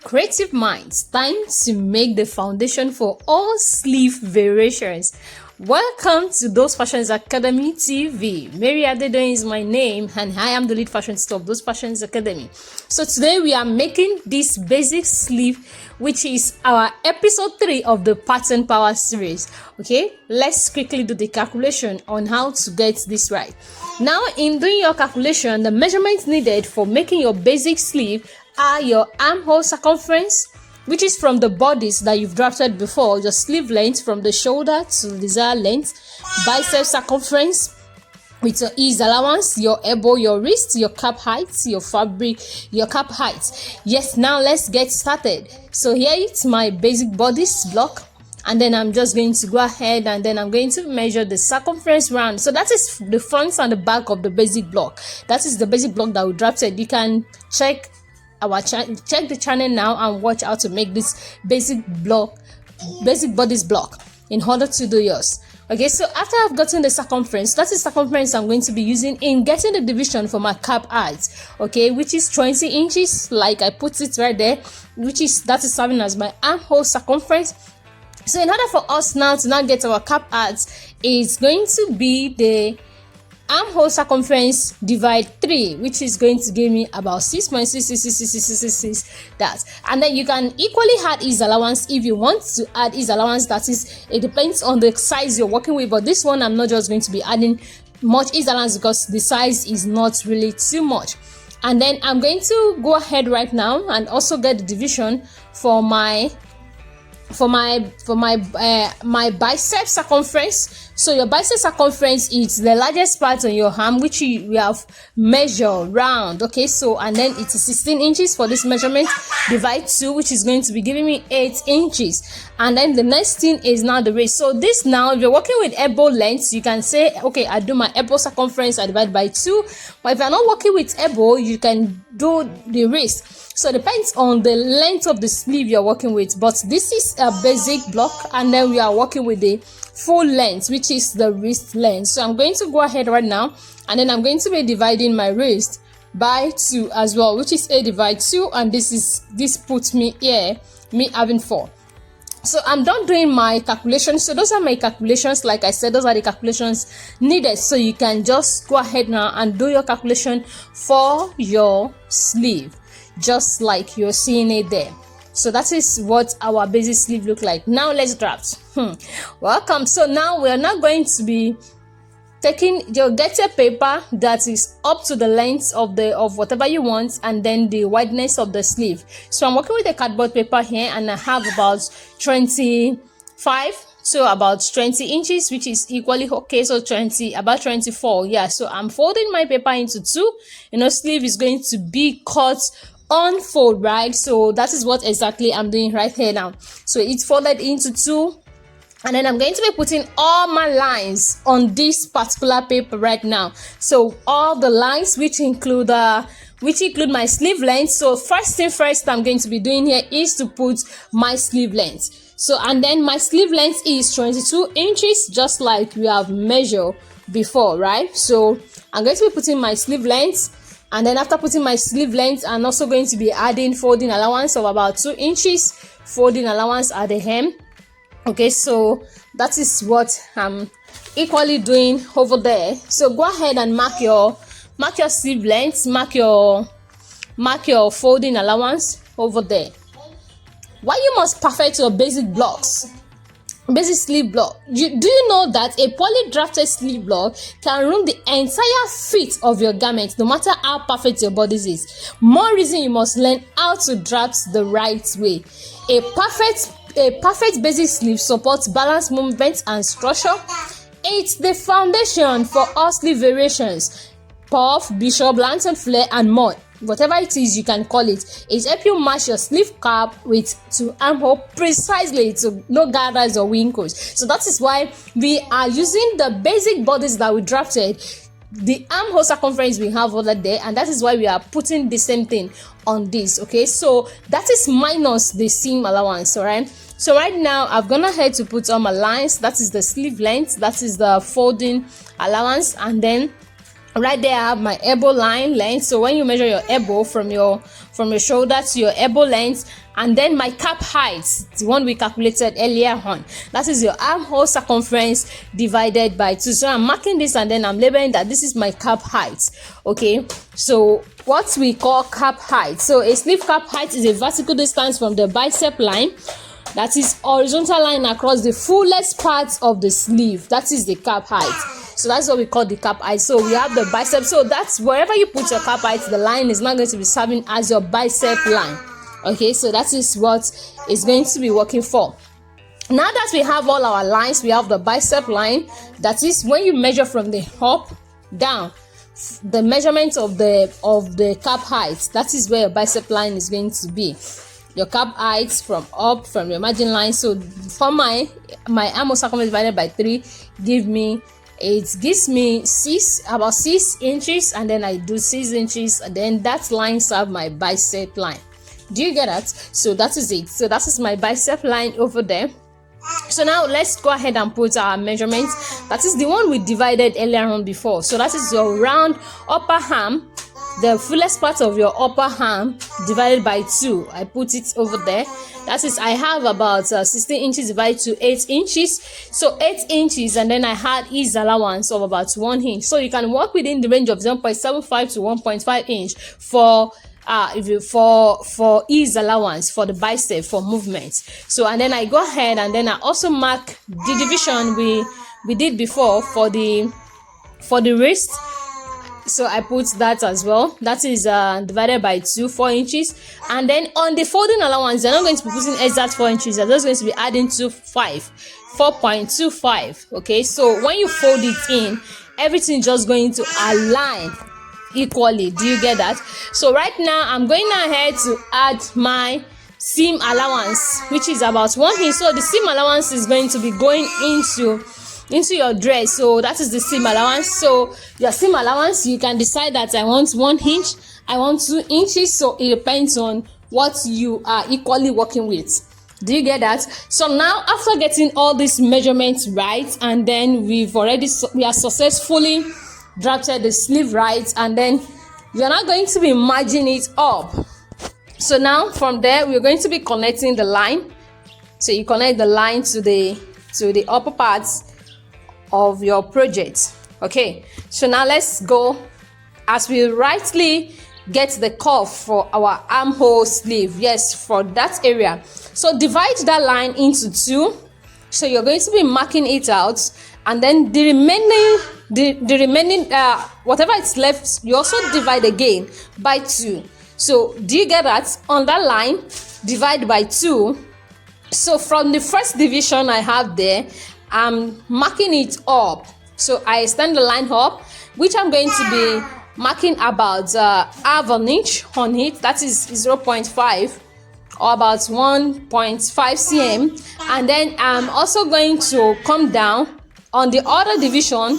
Creative minds, time to make the foundation for all sleeve variations. Welcome to Those Fashions Academy TV. Mary Adedoyin is my name and I am the lead fashion store of Those Fashions Academy. So today we are making this basic sleeve, which is our episode 3 of the Pattern Power series. Okay, let's quickly do the calculation on how to get this right. Now, in doing your calculation, the measurements needed for making your basic sleeve are your armhole circumference, which is from the bodies that you've drafted before, your sleeve length from the shoulder to the desired length, bicep circumference with your ease allowance, your elbow, your wrist, your cap height, your fabric, your cap height. Yes, now let's get started. So here it's my basic bodice block, and then I'm just going to go ahead and then I'm going to measure the circumference round. So that is the front and the back of the basic block. That is the basic block that we drafted. You can check the channel now and watch how to make this basic bodice block in order to do yours. Okay, so after I've gotten the circumference, that is circumference I'm going to be using in getting the division for my cap height, okay, which is 20 inches, like I put it right there, that is serving as my armhole circumference. So in order for us now to get our cap height, is going to be the armhole circumference divide 3, which is going to give me about 6.66666. That, and then you can equally add ease allowance if you want to add ease allowance. That is, it depends on the size you're working with, but this one I'm not just going to be adding much ease allowance because the size is not really too much. And then I'm going to go ahead right now and also get the division for my bicep circumference. So your bicep circumference is the largest part on your arm, which we have measured round. Okay, so and then it's 16 inches for this measurement, divide 2, which is going to be giving me 8 inches. And then the next thing is now the wrist. So this, now if you're working with elbow length, you can say, okay, I do my elbow circumference, I divide by 2. But if you're not working with elbow, you can do the wrist. So it depends on the length of the sleeve you're working with, but this is a basic block, and then we are working with the full length, which is the wrist length. So I'm going to go ahead right now, and then I'm going to be dividing my wrist by 2 as well, which is 8 divide 2, and this puts me here, me having 4. So I'm done doing my calculations. So those are my calculations. Like I said, those are the calculations needed. So you can just go ahead now and do your calculation for your sleeve, just like you're seeing it there. So that is what our basic sleeve look like. Now let's draft. Welcome. So now we're not going to be taking your get a paper that is up to the length of whatever you want, and then the wideness of the sleeve. So I'm working with a cardboard paper here, and I have about 25 to about 20 inches, which is equally okay. So about 24. Yeah, so I'm folding my paper into 2. Sleeve is going to be cut on fold, right? So that is what exactly I'm doing right here now. So it's folded into 2, and then I'm going to be putting all my lines on this particular paper right now. So all the lines which include my sleeve length. So first thing first I'm going to be doing here is to put my sleeve length. So, and then my sleeve length is 22 inches, just like we have measured before, right? So I'm going to be putting my sleeve length, and then after putting my sleeve length, I'm also going to be adding folding allowance of about 2 inches, folding allowance at the hem. Okay, so that is what I'm equally doing over there. So go ahead and mark your sleeve length, mark your folding allowance over there. Why you must perfect your basic sleeve block? Do you know that a poorly drafted sleeve block can ruin the entire fit of your garment, no matter how perfect your body is? More reason you must learn how to draft the right way. A perfect basic sleeve supports balanced movement and structure. It's the foundation for all sleeve variations: puff, bishop, lantern flare, and more. Whatever it is you can call it, it helps you match your sleeve cap to armhole precisely, to no gathers or wrinkles. So that is why we are using the basic bodies that we drafted, the armhole circumference we have over there, and that is why we are putting the same thing on this. Okay, so that is minus the seam allowance. All right, so right now I've gone ahead to put on my lines. That is the sleeve length, that is the folding allowance, and then right there I have my elbow line length. So when you measure your elbow from your shoulder to your elbow length, and then my cap height, the one we calculated earlier on, that is your armhole circumference divided by 2. So I'm marking this and then I'm labeling that this is my cap height. Okay, so what we call cap height, so a sleeve cap height is a vertical distance from the bicep line, that is horizontal line across the fullest part of the sleeve. That is the cap height. So that's what we call the cap height. So we have the bicep, so that's wherever you put your cap height, the line is not going to be serving as your bicep line. Okay, so that is what is going to be working for. Now that we have all our lines, we have the bicep line, that is when you measure from the up down, the measurement of the cap height, that is where your bicep line is going to be. Your cap height from up, from your margin line. So for my armhole circumference divided by 3 gives me about 6 inches, and then I do 6 inches, and then that line serves my bicep line. Do you get that? So that is it. So that is my bicep line over there. So now let's go ahead and put our measurements. That is the one we divided earlier on before. So that is your round upper arm, the fullest part of your upper arm divided by 2. I put it over there. That is, I have about 16 inches divided to 8 inches. So 8 inches, and then I had ease allowance of about 1 inch. So you can work within the range of 0.75 to 1.5 inch for ease allowance for the bicep for movement. So and then I go ahead and then I also mark the division we did before for the wrist. So I put that as well. That is divided by 2, 4 inches. And then on the folding allowance, they're not going to be putting exact 4 inches. They're just going to be adding 4.25. Okay, so when you fold it in, everything just going to align equally. Do you get that? So right now I'm going ahead to add my seam allowance, which is about 1 inch. So the seam allowance is going to be going into your dress. So that is the seam allowance. So your seam allowance, you can decide that I want 1 inch, I want 2 inches. So it depends on what you are equally working with. Do you get that? So now after getting all these measurements right, and then we are successfully drafted the sleeve right, and then you're not going to be margin it up. So now from there we're going to be connecting the line. So you connect the line to the upper parts of your project. Okay, so now let's go as we rightly get the curve for our armhole sleeve. Yes, for that area. So divide that line into 2. So you're going to be marking it out, and then the remaining whatever is left, you also divide again by 2. So do you get that? On that line, divide by 2. So from the first division I have there, I'm marking it up. So I extend the line up, which I'm going to be marking about half an inch on it. That is 0.5 or about 1.5 cm. And then I'm also going to come down on the other division,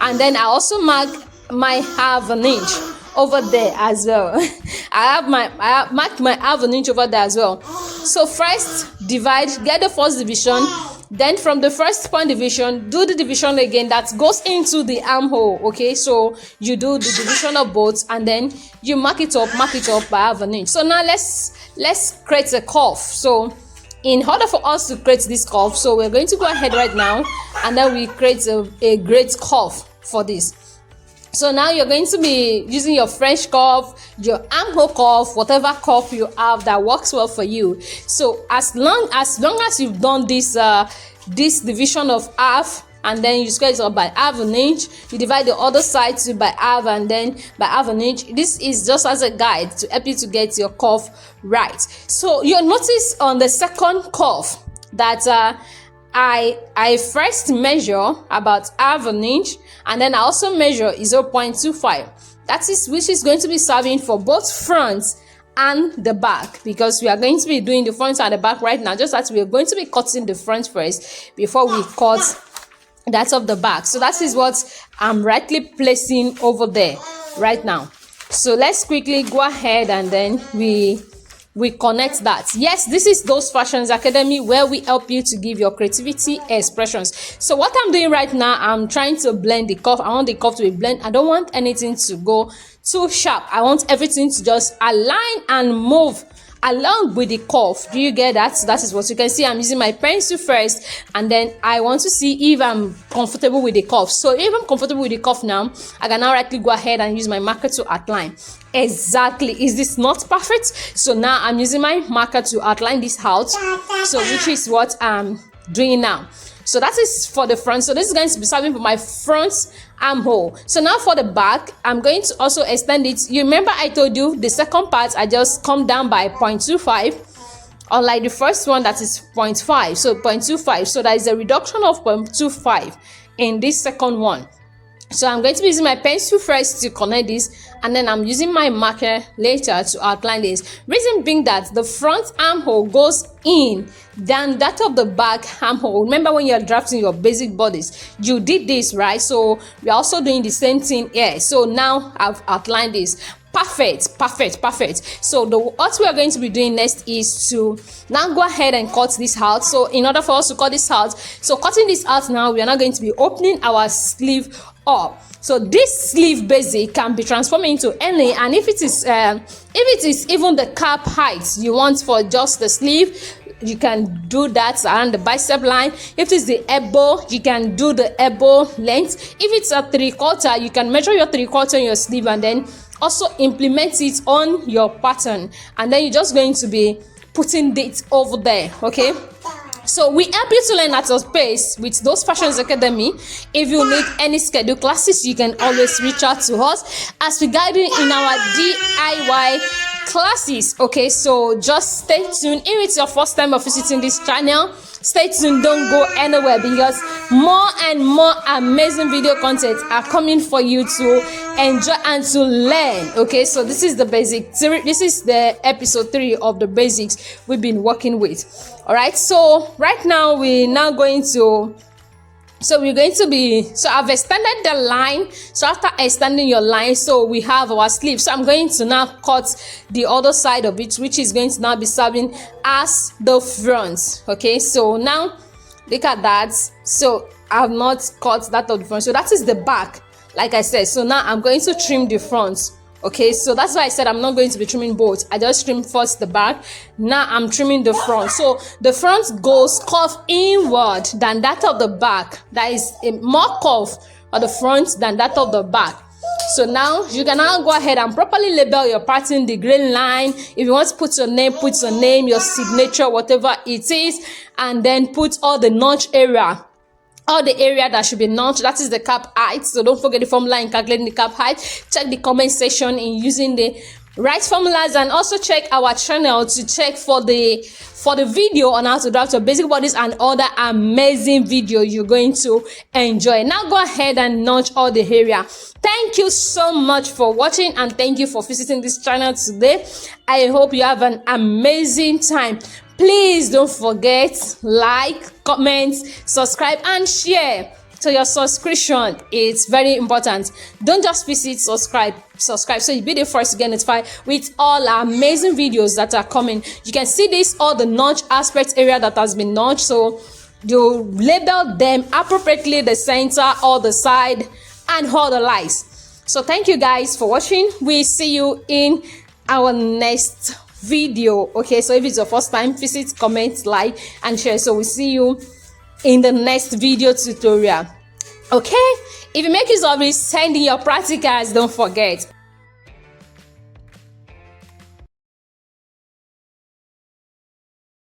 and then I also mark my half an inch over there as well. I marked my half an inch over there as well. So first divide, get the first division, then from the first point division, do the division again that goes into the armhole. Okay, so you do the division of both, and then you mark it up by half an inch. So now let's create a curve. So in order for us to create this curve, so we're going to go ahead right now, and then we create a great curve for this. So now you're going to be using your French curve, your armhole curve, whatever curve you have that works well for you. So as long as you've done this division of half, and then you square it up by half an inch, you divide the other side to by half, and then by half an inch. This is just as a guide to help you to get your curve right. So you'll notice on the second curve that I first measure about half an inch, and then I also measure 0.25. That is, which is going to be serving for both front and the back, because we are going to be doing the front and the back right now. Just that we are going to be cutting the front first before we cut that of the back. So that is what I'm rightly placing over there right now. So let's quickly go ahead and then we connect that. Yes, this is DOSEfashions Academy, where we help you to give your creativity expressions. So what I'm doing right now, I'm trying to blend the curve. I want the curve to be blend. I don't want anything to go too sharp. I want everything to just align and move along with the cuff. Do you get that? So that is what you can see. I'm using my pencil first, and then I want to see if I'm comfortable with the cuff. So if I'm comfortable with the cuff now, I can now rightly go ahead and use my marker to outline. Exactly. Is this not perfect? So now I'm using my marker to outline this out, so which is what I'm doing now. So that is for the front. So this is going to be serving for my front armhole. So now for the back, I'm going to also extend it. You remember I told you the second part, I just come down by 0.25, unlike the first one that is 0.5. So 0.25. So there is a reduction of 0.25 in this second one. So I'm going to be using my pencil first to connect this, and then I'm using my marker later to outline this. Reason being that the front armhole goes in than that of the back armhole. Remember when you're drafting your basic bodies, you did this, right? So we're also doing the same thing here. So now I've outlined this. Perfect. So what we are going to be doing next is to now go ahead and cut this out. So in order for us to cut this out, so cutting this out now, we are now going to be opening our sleeve up. So this sleeve basic can be transformed into any, and if it is even the cap height you want for just the sleeve, you can do that around the bicep line. If it's the elbow, you can do the elbow length. If it's a 3/4, you can measure your 3/4 in your sleeve and then also implement it on your pattern, and then you're just going to be putting it over there. Okay, so we help you to learn at your pace with DOSEfashions Academy. If you need any scheduled classes, you can always reach out to us as we guide you in our DIY classes. Okay, so just stay tuned. If it's your first time of visiting this channel, stay tuned, don't go anywhere, because more and more amazing video content are coming for you to enjoy and to learn. Okay, so this is the basic, this is the episode 3 of the basics we've been working with. All right, so right now we're now going to, so I've extended the line. So after extending your line, so we have our sleeve. So I'm going to now cut the other side of it, which is going to now be serving as the front. Okay, so now look at that. So I've not cut that of the front, so that is the back, like I said. So now I'm going to trim the front. Okay, so that's why I said I'm not going to be trimming both. I just trim first the back. Now I'm trimming the front. So the front goes curve inward than that of the back. That is a more curve on the front than that of the back. So now you can now go ahead and properly label your pattern, the grain line. If you want to put your name, your signature, whatever it is, and then put all the notch area. All the area that should be notched, that is the cap height. So don't forget the formula in calculating the cap height. Check the comment section in using the right formulas, and also check our channel to check for the video on how to draft your basic bodies and other amazing video you're going to enjoy. Now go ahead and notch all the area. Thank you so much for watching, and thank you for visiting this channel today. I hope you have an amazing time. Please don't forget, like, comment, subscribe, and share. So your subscription is very important. Don't just visit subscribe so you'll be the first to get notified with all our amazing videos that are coming. You can see this, all the notch aspect area that has been notched, so you label them appropriately, the center, all the side, and all the lies. So thank you guys for watching. We see you in our next video. Okay, so if it's your first time, visit, comment, like, and share. So we'll see you in the next video tutorial. Okay, if you make use of it, send in your practicals, don't forget.